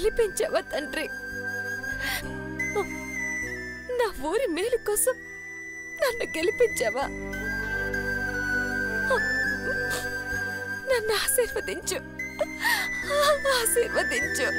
గెలిపించావా తండ్రి? నా ఊరి మేలు కోసం నన్ను గెలిపించావా? నన్ను ఆశీర్వదించు, ఆశీర్వదించు.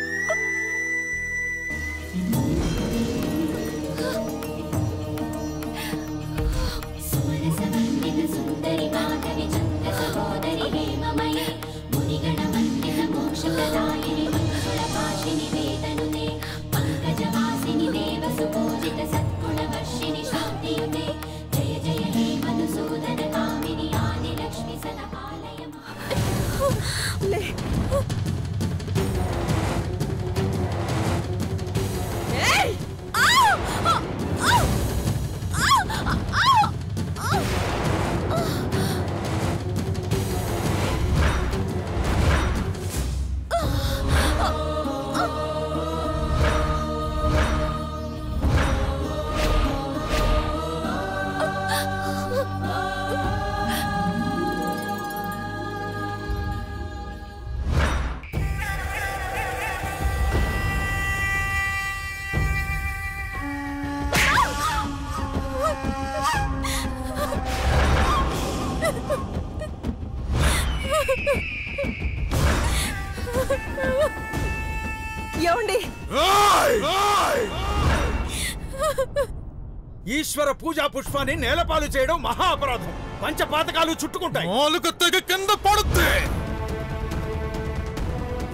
ఈశ్వర పూజా పుష్పాన్ని నేలపాలు చేయడం మహా అపరాధం. పంచపాతకాలు చుట్టుకుంటాయి, నాలుగు తెగ కింద పడుద్ది.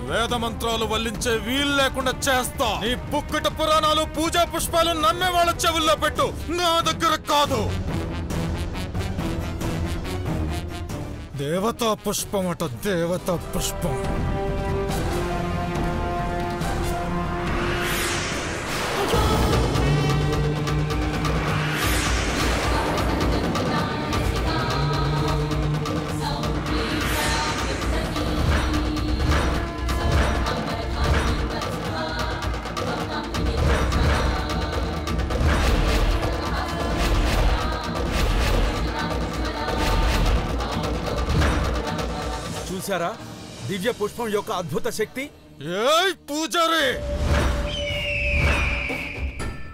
వేద మంత్రాలు వల్లించే వీలు లేకుండా చేస్తా. నీ పుక్కట పురాణాలు పూజా పుష్పాలు నమ్మే వాళ్ళ చెవుల్లో పెట్టు, నా దగ్గర కాదు. దేవతా పుష్పం అట, దేవతా పుష్పం. చూసారా దివ్య పుష్పం యొక్క అద్భుత శక్తి? ఏయ్ పూజారి,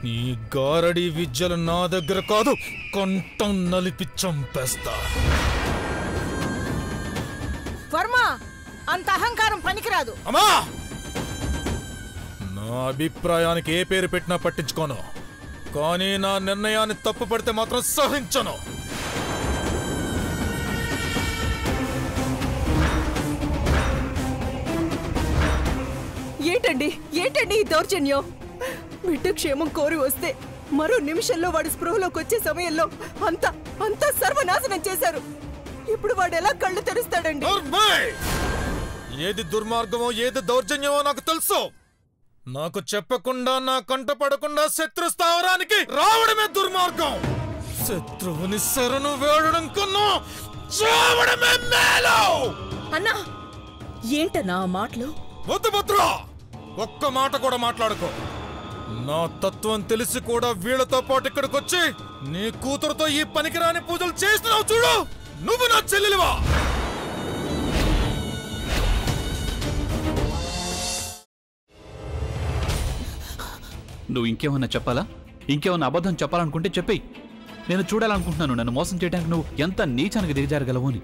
నీ గారడి విద్యలు నా దగ్గర కాదు, కంఠం నలిపి చంపేస్తా. వర్మ, అంత అహంకారం పనికిరాదు. అమ్మా, నా అభిప్రాయానికి ఏ పేరు పెట్టినా పట్టించుకోను, కానీ నా నిర్ణయాన్ని తప్పు పడితే మాత్రం సహించను. ఏంటండి ఈ దౌర్జన్యం? బిడ్డ క్షేమం కోరి వస్తే మరో నిమిషంలో వాడి స్పృహలోకి వచ్చే సమయంలో అంతా సర్వనాశనం చేశారు. ఇప్పుడు వాడు ఎలా కళ్ళు తెరుస్తాడండి? ఏది దుర్మార్గమో ఏది దౌర్జన్యమో నాకు తెలుసు. నాకు చెప్పకుండా నా కంట పడకుండా శత్రు స్థావరానికి రావడమే దుర్మార్గం. శత్రువుని శరణు వేడడం కన్నా చావడమే మేలు. అన్నా, ఏంటన్నా మాటలు? వద్దు భద్రా, ఒక్క మాట కూడా మాట్లాడుకో. నా తత్వం తెలిసి కూడా వీళ్లతో పాటు ఇక్కడికి వచ్చి నీ కూతురుతో ఈ పనికిరాని పూజలు చేస్తున్నావు చూడు. నువ్వు నా చెల్లెలివా? నువ్వు ఇంకేమన్నా చెప్పాలా? ఇంకేమన్నా అబద్ధం చెప్పాలనుకుంటే చెప్పేయి. నేను చూడాలనుకుంటున్నాను నన్ను మోసం చేయడానికి నువ్వు ఎంత నీచానికి దిగజారగలవు అని.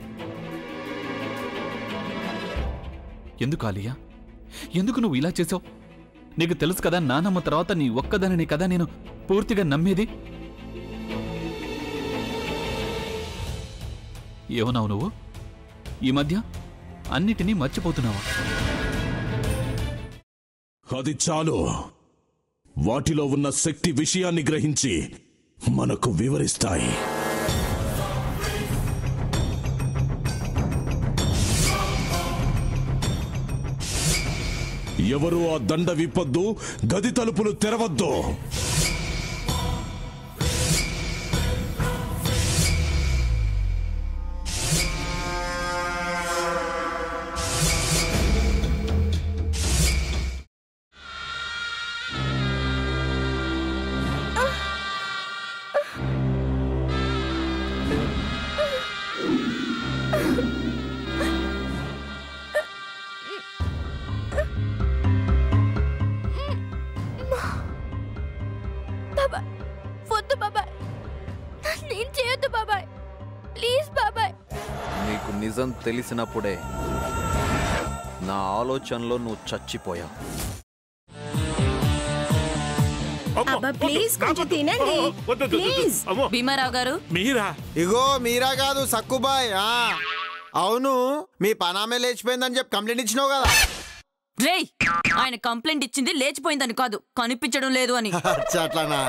ఎందుకు ఆలియా, ఎందుకు నువ్వు ఇలా చేసావు? నీకు తెలుసు కదా నానమ్మ తర్వాత నీ ఒక్కదానిని కదా నేను పూర్తిగా నమ్మేది. ఏమన్నావు నువ్వు? ఈ మధ్య అన్నిటినీ మర్చిపోతున్నావా? అది చాలు. వాటిలో ఉన్న శక్తి విషయాన్ని గ్రహించి మనకు వివరిస్తాయి. ఎవరు ఆ దండ విప్పొద్దు, గది తలుపులు తెరవద్దు. నిజం తెలిసినప్పుడే నా ఆలోచనలో నువ్వు చచ్చిపోయావు. అబ్బా ప్లీజ్ కొంచెం తినండి ప్లీజ్. భీమారావు గారు మీరా? ఇగో మీరా కాదు సక్కుబాయ్. అవును, మీ పనామే లేచిపోయిందని చెప్పి కంప్లైంట్ ఇచ్చినావు కదా. రేయ్, ఆయన కంప్లైంట్ ఇచ్చింది లేచిపోయిందని కాదు, కనిపించడం లేదు అని. అట్లానా?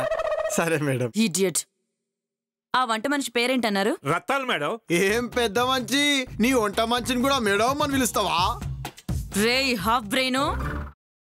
సరే మేడం. ఇడియట్. ఆ వంట మనిషి పేరేంటన్నారు? రత్తాలు మేడం. ఏం పెద్ద మంచి, నీ వంట మంచిని కూడా మేడం అని పిలుస్తావా? రేయ్ హాఫ్ బ్రెయిన్,